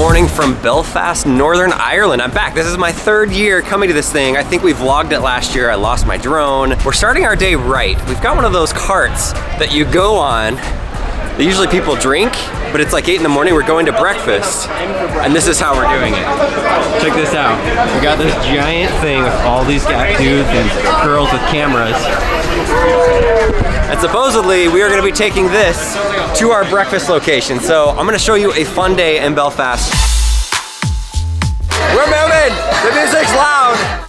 morning from Belfast, Northern Ireland. I'm back. This is my third year coming to this thing. I think we vlogged it last year. I lost my drone. We're starting our day right. We've got one of those carts that you go on that usually people drink, but it's like 8 in the morning. We're going to breakfast, and this is how we're doing it. Check this out. We got this giant thing with all these dudes and girls with cameras. And supposedly we are going to be taking this to our breakfast location. So I'm going to show you a fun day in Belfast. We're moving! The music's loud!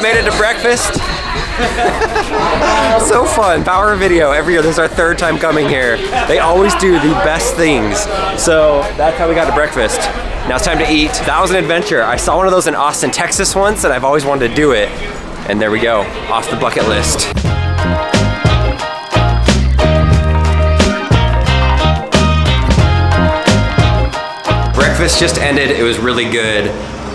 Made it to breakfast. So fun. Power of Video every year. This is our third time coming here. They always do the best things. So that's how we got to breakfast. Now it's time to eat. That was an adventure. I saw one of those in Austin, Texas once, and I've always wanted to do it. And there we go, off the bucket list. Breakfast just ended. It was really good.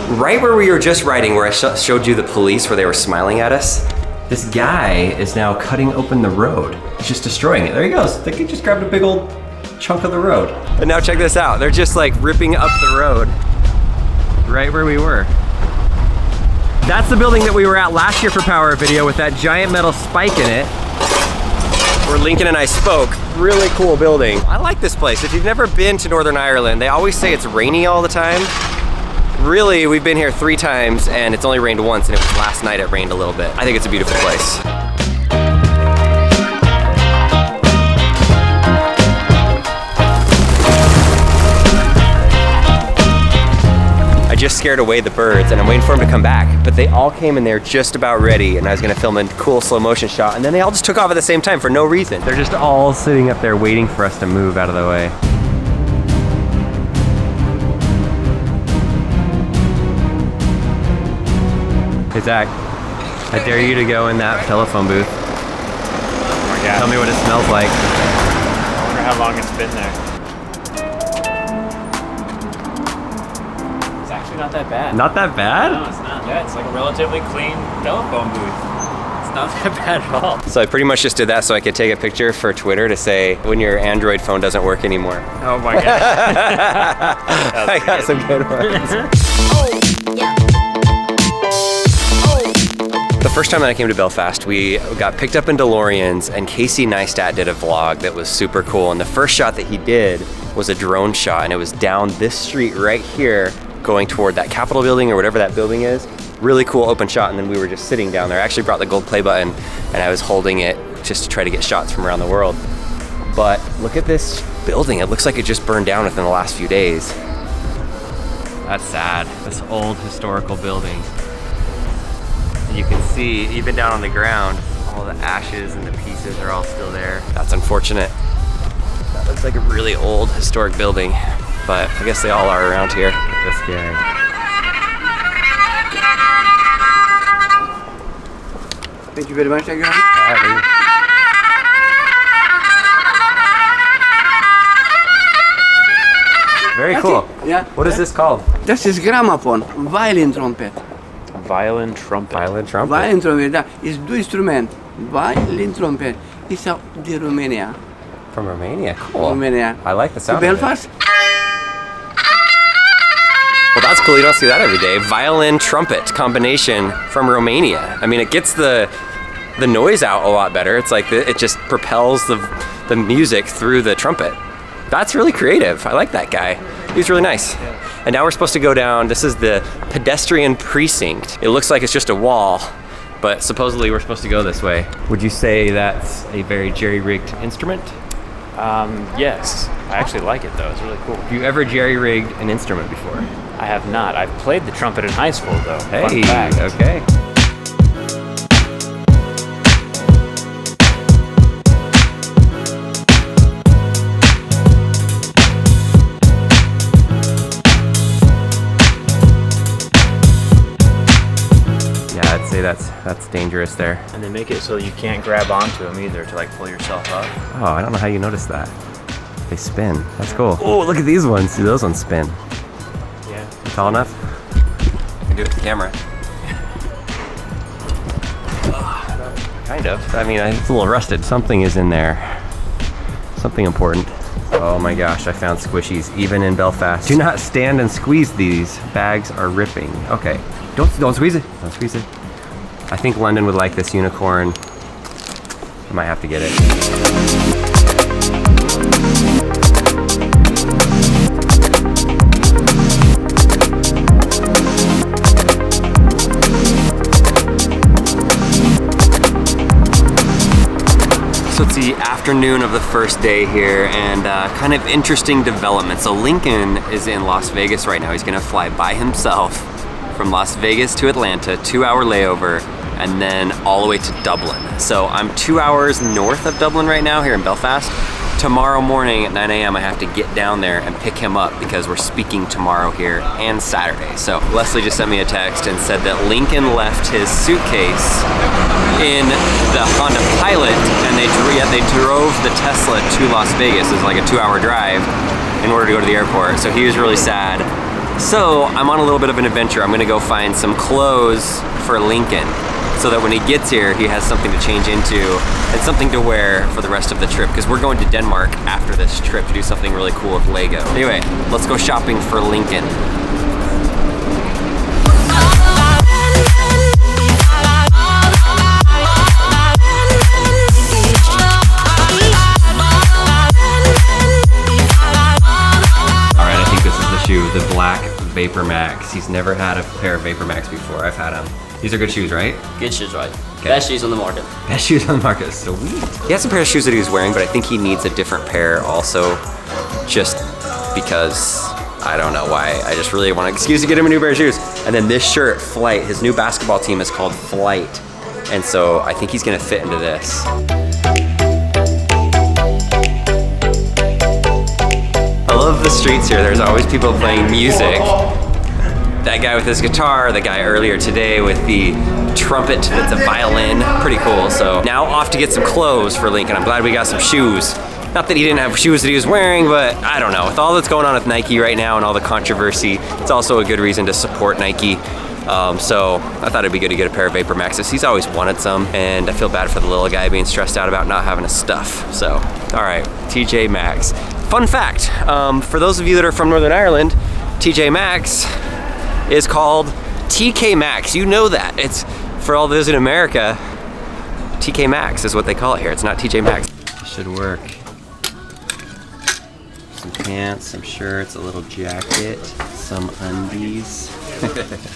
Right where we were just riding, where I showed you the police, where they were smiling at us, this guy is now cutting open the road. He's just destroying it. There he goes. I think he just grabbed a big old chunk of the road. And now check this out. They're just like ripping up the road right where we were. That's the building that we were at last year for Power of Video with that giant metal spike in it, where Lincoln and I spoke. Really cool building. I like this place. If you've never been to Northern Ireland, they always say it's rainy all the time. Really, we've been here 3 times and it's only rained once, and it was last night it rained a little bit. I think it's a beautiful place. I just scared away the birds and I'm waiting for them to come back, but they all came in there just about ready, and I was gonna film a cool slow motion shot, and then they all just took off at the same time for no reason. They're just all sitting up there waiting for us to move out of the way. Hey Zach, I dare you to go in that telephone booth. Oh my God. Tell me what it smells like. I wonder how long it's been there. It's actually not that bad. Not that bad? No, it's not. Yeah, it's like a relatively clean telephone booth. It's not that bad at all. So I pretty much just did that so I could take a picture for Twitter to say when your Android phone doesn't work anymore. Oh my God. I got some good ones. Oh, yeah. The first time that I came to Belfast, we got picked up in DeLoreans, and Casey Neistat did a vlog that was super cool. And the first shot that he did was a drone shot, and it was down this street right here, going toward that Capitol building or whatever that building is. Really cool open shot, and then we were just sitting down there. I actually brought the gold play button, and I was holding it just to try to get shots from around the world. But look at this building. It looks like it just burned down within the last few days. That's sad. This old historical building. You can see, even down on the ground, all the ashes and the pieces are all still there. That's unfortunate. That looks like a really old historic building, but I guess they all are around here. This guy. Thank you very much, again. Very cool. Yeah. What is this called? This is gramophone, violin trumpet. Violin trumpet. Violin trumpet? Violin trumpet, that is 2 instruments. Violin trumpet. It's out of Romania. From Romania, cool. Romania. I like the sound Belfast? of it. Well, that's cool. You don't see that every day. Violin trumpet combination from Romania. I mean, it gets the noise out a lot better. It's like it just propels the music through the trumpet. That's really creative. I like that guy. He's really nice. And now we're supposed to go down. This is the pedestrian precinct. It looks like it's just a wall, but supposedly we're supposed to go this way. Would you say that's a very jerry-rigged instrument? Yes. I actually like it though. It's really cool. Have you ever jerry-rigged an instrument before? I have not. I've played the trumpet in high school though. Hey, Fun fact. okay. say that's dangerous there. And they make it so you can't grab onto them either to like pull yourself up. Oh, I don't know how you noticed that. They spin. That's cool. Oh, look at these ones. See, those ones spin. Yeah. Tall enough? I can do it with the camera. Kind of. I mean, it's a little rusted. Something is in there. Something important. Oh my gosh, I found squishies, even in Belfast. Do not stand and squeeze these. Bags are ripping. Okay, don't squeeze it. Don't squeeze it. I think London would like this unicorn. I might have to get it. So it's the afternoon of the first day here, and kind of interesting development. So Lincoln is in Las Vegas right now. He's gonna fly by himself from Las Vegas to Atlanta, 2-hour layover, and then all the way to Dublin. So I'm 2 hours north of Dublin right now here in Belfast. Tomorrow morning at 9 a.m. I have to get down there and pick him up because we're speaking tomorrow here and Saturday. So Leslie just sent me a text and said that Lincoln left his suitcase in the Honda Pilot, and they drove the Tesla to Las Vegas. It's like a 2-hour drive in order to go to the airport. So he was really sad. So I'm on a little bit of an adventure. I'm gonna go find some clothes for Lincoln so that when he gets here, he has something to change into and something to wear for the rest of the trip, because we're going to Denmark after this trip to do something really cool with Lego. Anyway, let's go shopping for Lincoln. The black Vapor Max. He's never had a pair of Vapor Max before. I've had them. These are good shoes, right? Good shoes, right? Okay. Best shoes on the market. Best shoes on the market. Sweet. He has a pair of shoes that he was wearing, but I think he needs a different pair also, just because I don't know why. I just really want an excuse to get him a new pair of shoes. And then this shirt, Flight. His new basketball team is called Flight, and so I think he's gonna fit into this. I love the streets here. There's always people playing music. That guy with his guitar, the guy earlier today with the trumpet that's a violin. Pretty cool. So now off to get some clothes for Lincoln. I'm glad we got some shoes. Not that he didn't have shoes that he was wearing, but I don't know. With all that's going on with Nike right now and all the controversy, it's also a good reason to support Nike. So I thought it'd be good to get a pair of Vapor Maxes. He's always wanted some, and I feel bad for the little guy being stressed out about not having his stuff. So, all right, TJ Maxx. Fun fact, for those of you that are from Northern Ireland, TJ Maxx is called TK Maxx. You know that. It's, for all those in America, TK Maxx is what they call it here. It's not TJ Maxx. Should work. Some pants, some shirts, a little jacket, some undies.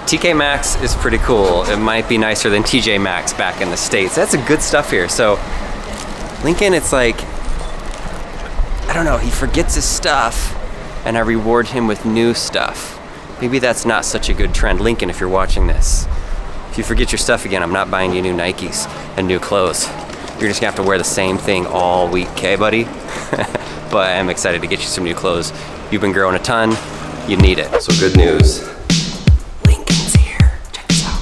TK Maxx is pretty cool. It might be nicer than TJ Maxx back in the States. That's a good stuff here. So Lincoln, it's like, I don't know, he forgets his stuff and I reward him with new stuff. Maybe that's not such a good trend. Lincoln, if you're watching this, if you forget your stuff again, I'm not buying you new Nikes and new clothes. You're just gonna have to wear the same thing all week, okay, buddy? But I'm excited to get you some new clothes. You've been growing a ton, you need it. So good news. Lincoln's here, check this out.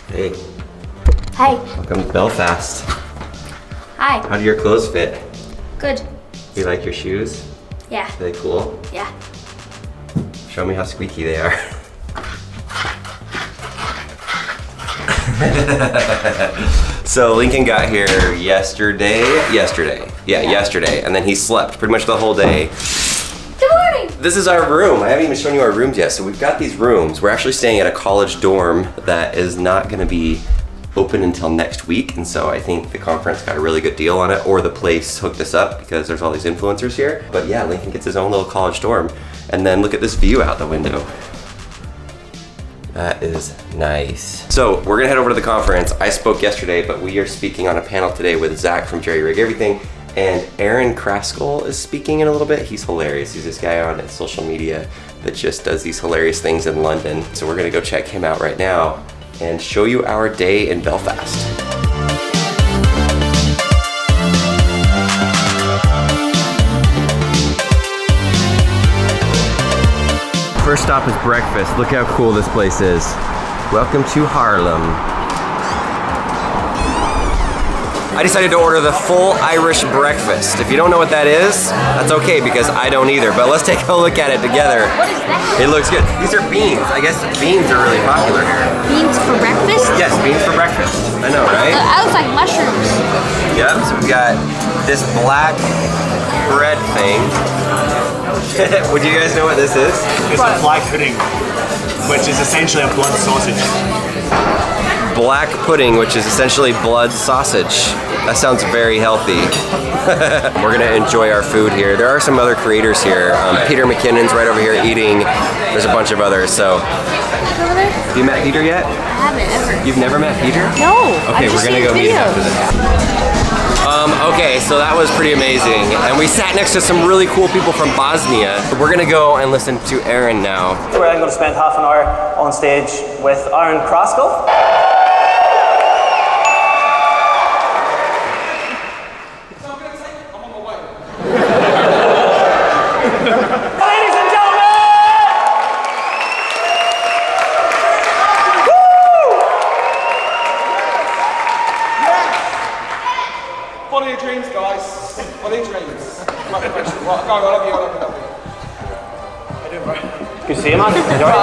Hey. Hi. Welcome to Belfast. Hi. How do your clothes fit? Good. You like your shoes? Yeah. Are they cool? Yeah. Show me how squeaky they are. So Lincoln got here yesterday. Yeah, yesterday. And then he slept pretty much the whole day. Good morning. This is our room. I haven't even shown you our rooms yet. So we've got these rooms. We're actually staying at a college dorm that is not gonna be open until next week. And so I think the conference got a really good deal on it, or the place hooked us up because there's all these influencers here. But yeah, Lincoln gets his own little college dorm. And then look at this view out the window. That is nice. So we're gonna head over to the conference. I spoke yesterday, but we are speaking on a panel today with Zach from Jerry Rig Everything, and Aaron Kraskell is speaking in a little bit. He's hilarious. He's this guy on social media that just does these hilarious things in London. So we're gonna go check him out right now and show you our day in Belfast. stop is breakfast. Look how cool this place is. Welcome to Haarlem. I decided to order the full Irish breakfast. If you don't know what that is, that's okay because I don't either. But let's take a look at it together. What is that? It looks good. These are beans. I guess beans are really popular here. Beans for breakfast? Yes, beans for breakfast. I know, right? I was like mushrooms. Yep, so we got this black bread thing. Would you guys know what this is? It's a flag pudding, which is essentially a blood sausage. Black pudding, which is essentially blood sausage. That sounds very healthy. We're gonna enjoy our food here. There are some other creators here. Peter McKinnon's right over here eating. There's a bunch of others, so. Have you met Peter yet? I haven't ever. You've never met Peter? No. Okay, we're gonna go meet him after this. Okay, so that was pretty amazing. And we sat next to some really cool people from Bosnia. We're gonna go and listen to Aaron now. Where I'm going to spend half an hour on stage with Aaron Kraskell. Ladies and gentlemen! Follow your dreams, guys. Follow your dreams. Motivation. Right, go, I love you, I love you, I love you. How you doing, bro? Good to see you, man. Enjoy it.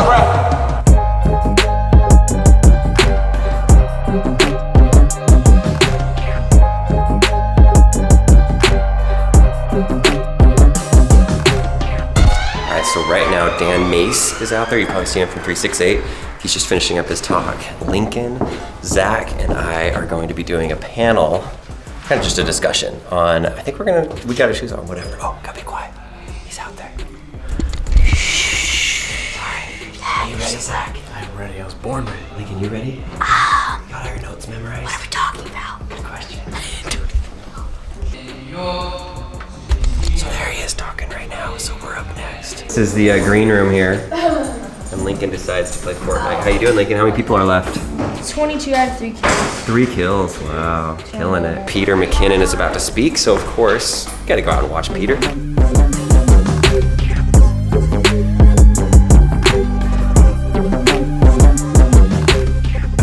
Alright, so right now Dan Mace is out there. You've probably seen him from 368. He's just finishing up his talk. Lincoln, Zach, and I are going to be doing a panel, kind of just a discussion on, I think we got our shoes on, whatever. Oh, gotta be quiet. He's out there. Shh. Are you ready, Zach? I'm ready. I was born ready. Lincoln, you ready? Got all your notes memorized? What are we talking about? Good question. So there he is talking right now, so we're up next. This is the green room here. And Lincoln decides to play Fortnite. How you doing, Lincoln? How many people are left? 22 out of 3 kills. 3 kills, wow, killing it. Peter McKinnon is about to speak, so of course, you gotta go out and watch Peter.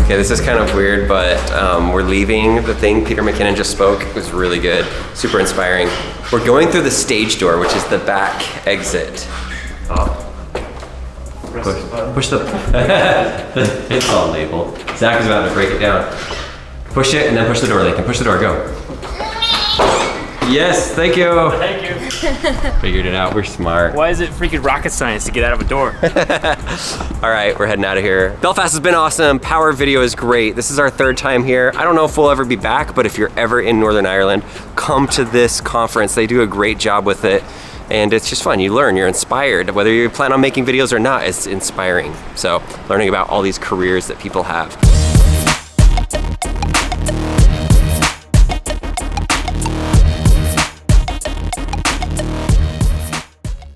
Okay, this is kind of weird, but we're leaving the thing Peter McKinnon just spoke. It was really good, super inspiring. We're going through the stage door, which is the back exit. Oh. Push the, it's all labeled. Zach is about to break it down. Push it and then push the door, Lincoln. Push the door, go. Yes, thank you. Thank you. Figured it out, we're smart. Why is it freaking rocket science to get out of a door? All right, we're heading out of here. Belfast has been awesome. Power Video is great. This is our 3rd time here. I don't know if we'll ever be back, but if you're ever in Northern Ireland, come to this conference. They do a great job with it. And it's just fun, you learn, you're inspired. Whether you plan on making videos or not, it's inspiring. So, learning about all these careers that people have.